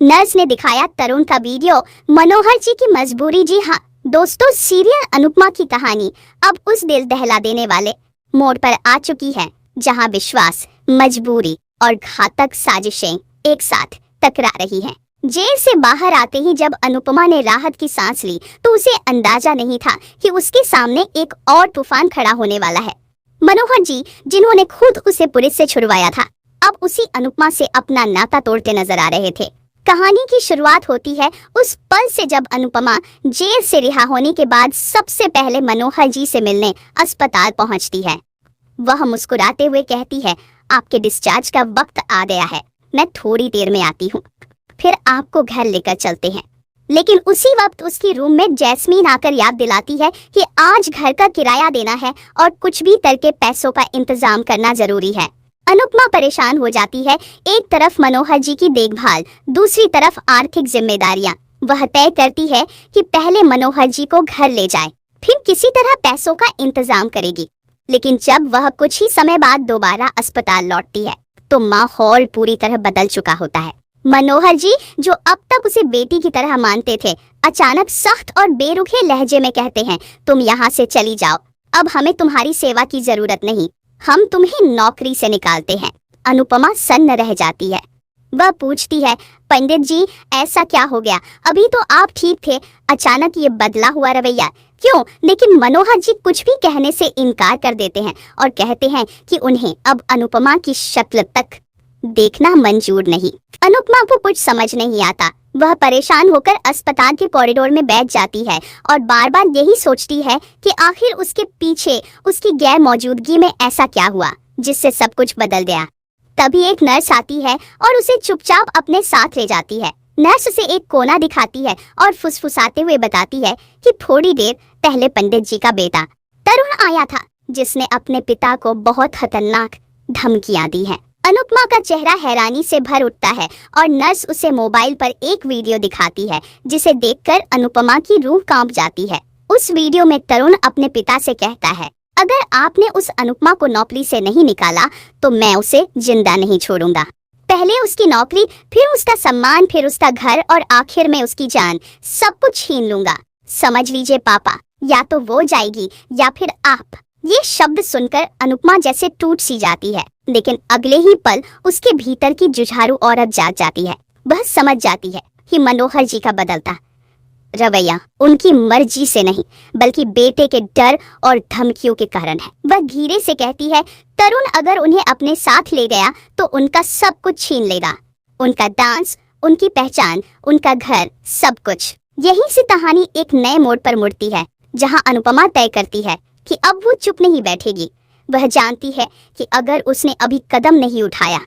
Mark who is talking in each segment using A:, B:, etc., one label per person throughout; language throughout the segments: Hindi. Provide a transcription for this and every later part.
A: नर्स ने दिखाया तरुण का वीडियो। मनोहर जी की मजबूरी। जी हाँ दोस्तों, सीरियल अनुपमा की कहानी अब उस दिल दहला देने वाले मोड़ पर आ चुकी है जहां विश्वास, मजबूरी और घातक साजिशें एक साथ टकरा रही हैं। जेल से बाहर आते ही जब अनुपमा ने राहत की सांस ली तो उसे अंदाजा नहीं था कि उसके सामने एक और तूफान खड़ा होने वाला है। मनोहर जी, जिन्होंने खुद उसे पुलिस से छुड़वाया था, अब उसी अनुपमा से अपना नाता तोड़ते नजर आ रहे थे। कहानी की शुरुआत होती है उस पल से जब अनुपमा जेल से रिहा होने के बाद सबसे पहले मनोहर जी से मिलने अस्पताल पहुंचती है। वह मुस्कुराते हुए कहती है, आपके डिस्चार्ज का वक्त आ गया है, मैं थोड़ी देर में आती हूँ, फिर आपको घर लेकर चलते हैं। लेकिन उसी वक्त उसकी रूममेट जैस्मीन आकर याद दिलाती है कि आज घर का किराया देना है और कुछ भी करके पैसों का इंतजाम करना जरूरी है। अनुपमा परेशान हो जाती है। एक तरफ मनोहर जी की देखभाल, दूसरी तरफ आर्थिक जिम्मेदारियां। वह तय करती है कि पहले मनोहर जी को घर ले जाए, फिर किसी तरह पैसों का इंतजाम करेगी। लेकिन जब वह कुछ ही समय बाद दोबारा अस्पताल लौटती है तो माहौल पूरी तरह बदल चुका होता है। मनोहर जी, जो अब तक उसे बेटी की तरह मानते थे, अचानक सख्त और बेरुखे लहजे में कहते हैं, तुम यहाँ से चली जाओ, अब हमें तुम्हारी सेवा की जरूरत नहीं, हम तुम्हें नौकरी से निकालते हैं। अनुपमा सन्न रह जाती है। वह पूछती है, पंडित जी ऐसा क्या हो गया? अभी तो आप ठीक थे, अचानक ये बदला हुआ रवैया क्यों? लेकिन मनोहर जी कुछ भी कहने से इनकार कर देते हैं और कहते हैं कि उन्हें अब अनुपमा की शक्ल तक देखना मंजूर नहीं। अनुपमा को कुछ समझ नहीं आता। वह परेशान होकर अस्पताल के कॉरिडोर में बैठ जाती है और बार बार यही सोचती है कि आखिर उसके पीछे उसकी गैर मौजूदगी में ऐसा क्या हुआ जिससे सब कुछ बदल गया। तभी एक नर्स आती है और उसे चुपचाप अपने साथ ले जाती है। नर्स उसे एक कोना दिखाती है और फुसफुसाते हुए बताती है कि थोड़ी देर पहले पंडित जी का बेटा तरुण आया था, जिसने अपने पिता को बहुत खतरनाक धमकियां दी है। अनुपमा का चेहरा हैरानी से भर उठता है और नर्स उसे मोबाइल पर एक वीडियो दिखाती है जिसे देखकर अनुपमा की रूह कांप जाती है। उस वीडियो में तरुण अपने पिता से कहता है, अगर आपने उस अनुपमा को नौकरी से नहीं निकाला तो मैं उसे जिंदा नहीं छोड़ूंगा। पहले उसकी नौकरी, फिर उसका सम्मान, फिर उसका घर और आखिर में उसकी जान, सब कुछ छीन लूंगा। समझ लीजिए पापा, या तो वो जाएगी या फिर आप। ये शब्द सुनकर अनुपमा जैसे टूट सी जाती है, लेकिन अगले ही पल उसके भीतर की जुझारू औरत जाग जाती है। वह समझ जाती है कि मनोहर जी का बदलता रवैया उनकी मर्जी से नहीं बल्कि बेटे के डर और धमकियों के कारण है। वह धीरे से कहती है, तरुण अगर उन्हें अपने साथ ले गया तो उनका सब कुछ छीन लेगा, उनका डांस, उनकी पहचान, उनका घर, सब कुछ। यहीं से कहानी एक नए मोड़ पर मुड़ती है जहां अनुपमा तय करती है कि अब वो चुप नहीं बैठेगी। वह जानती है कि अगर उसने अभी कदम नहीं उठाया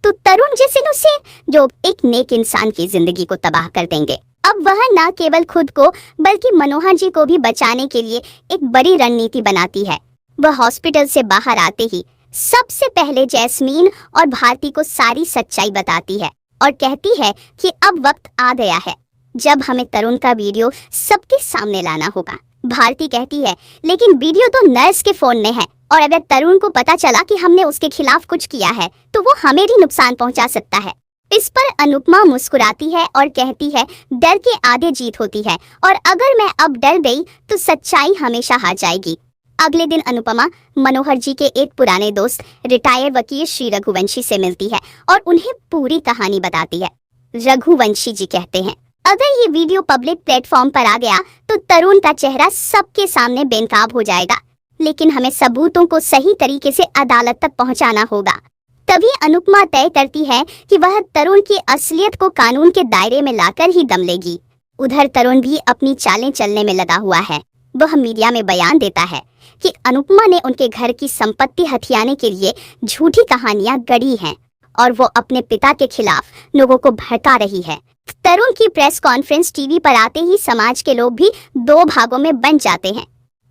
A: तो तरुण जैसे नुस्खे जो एक नेक इंसान की जिंदगी को तबाह कर देंगे। अब वह न केवल खुद को बल्कि मनोहर जी को भी बचाने के लिए एक बड़ी रणनीति बनाती है। वह हॉस्पिटल से बाहर आते ही सबसे पहले जैस्मीन और भारती को सारी सच्चाई बताती है और कहती है कि अब वक्त आ गया है जब हमें तरुण का वीडियो सबके सामने लाना होगा। भारती कहती है, लेकिन वीडियो तो नर्स के फोन में है और अगर तरुण को पता चला कि हमने उसके खिलाफ कुछ किया है तो वो हमें ही नुकसान पहुंचा सकता है। इस पर अनुपमा मुस्कुराती है और कहती है, डर के आगे जीत होती है और अगर मैं अब डर गई तो सच्चाई हमेशा हार जाएगी। अगले दिन अनुपमा मनोहर जी के एक पुराने दोस्त रिटायर्ड वकील श्री रघुवंशी से मिलती है और उन्हें पूरी कहानी बताती है। रघुवंशी जी कहते हैं, अगर ये वीडियो पब्लिक प्लेटफॉर्म पर आ गया तो तरुण का चेहरा सबके सामने बेनकाब हो जाएगा, लेकिन हमें सबूतों को सही तरीके से अदालत तक पहुंचाना होगा। तभी अनुपमा तय करती है कि वह तरुण की असलियत को कानून के दायरे में लाकर ही दम लेगी। उधर तरुण भी अपनी चालें चलने में लगा हुआ है। वह मीडिया में बयान देता है कि अनुपमा ने उनके घर की संपत्ति हथियाने के लिए झूठी कहानियां गढ़ी हैं और वो अपने पिता के खिलाफ लोगों को भड़का रही है। तरुण की प्रेस कॉन्फ्रेंस टीवी पर आते ही समाज के लोग भी दो भागों में बंट जाते हैं।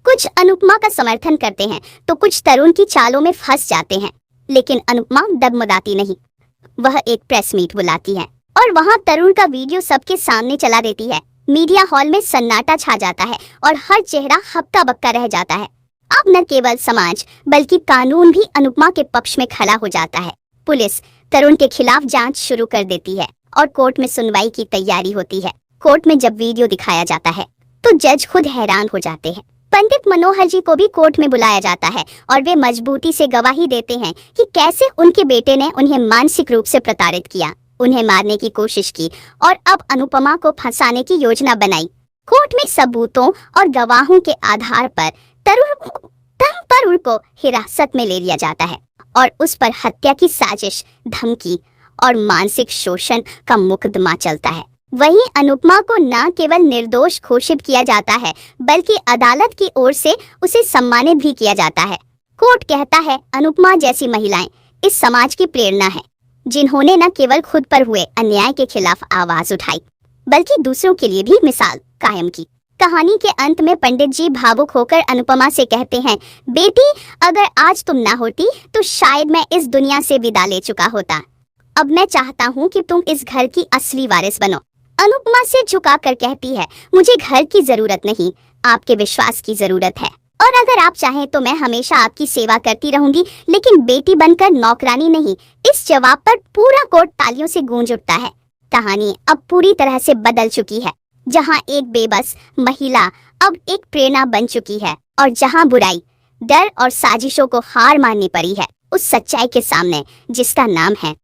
A: कुछ अनुपमा का समर्थन करते हैं तो कुछ तरुण की चालों में फंस जाते हैं। लेकिन अनुपमा डगमगाती नहीं। वह एक प्रेस मीट बुलाती है और वहां तरुण का वीडियो सबके सामने चला देती है। मीडिया हॉल में सन्नाटा छा जाता है और हर चेहरा हक्का बक्का रह जाता है। अब न केवल समाज बल्कि कानून भी अनुपमा के पक्ष में खड़ा हो जाता है। पुलिस तरुण के खिलाफ जांच शुरू कर देती है और कोर्ट में सुनवाई की तैयारी होती है। कोर्ट में जब वीडियो दिखाया जाता है तो जज खुद हैरान हो जाते हैं। पंडित मनोहर जी को भी कोर्ट में बुलाया जाता है और वे मजबूती से गवाही देते हैं कि कैसे उनके बेटे ने उन्हें मानसिक रूप से प्रताड़ित किया, उन्हें मारने की कोशिश की और अब अनुपमा को फंसाने की योजना बनाई। कोर्ट में सबूतों और गवाहों के आधार पर तरुण को हिरासत में ले लिया जाता है और उस पर हत्या की साजिश, धमकी और मानसिक शोषण का मुकदमा चलता है। वहीं अनुपमा को न केवल निर्दोष घोषित किया जाता है बल्कि अदालत की ओर से उसे सम्मानित भी किया जाता है। कोर्ट कहता है अनुपमा जैसी महिलाएं इस समाज की प्रेरणा है, जिन्होंने न केवल खुद पर हुए अन्याय के खिलाफ आवाज उठाई बल्कि दूसरों के लिए भी मिसाल कायम की। कहानी के अंत में पंडित जी भावुक होकर अनुपमा से कहते हैं, बेटी अगर आज तुम ना होती तो शायद मैं इस दुनिया से विदा ले चुका होता। अब मैं चाहता हूँ कि तुम इस घर की असली वारिस बनो। अनुपमा से झुकाकर कहती है, मुझे घर की जरूरत नहीं, आपके विश्वास की जरूरत है और अगर आप चाहें तो मैं हमेशा आपकी सेवा करती रहूंगी, लेकिन बेटी बनकर नौकरानी नहीं। इस जवाब पर पूरा कोर्ट तालियों से गूंज उठता है। कहानी अब पूरी तरह से बदल चुकी है, जहां एक बेबस महिला अब एक प्रेरणा बन चुकी है और जहां बुराई, डर और साजिशों को हार माननी पड़ी है उस सच्चाई के सामने जिसका नाम है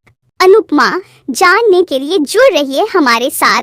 A: अनुपमा। जानने के लिए जुड़ रहिए हमारे साथ।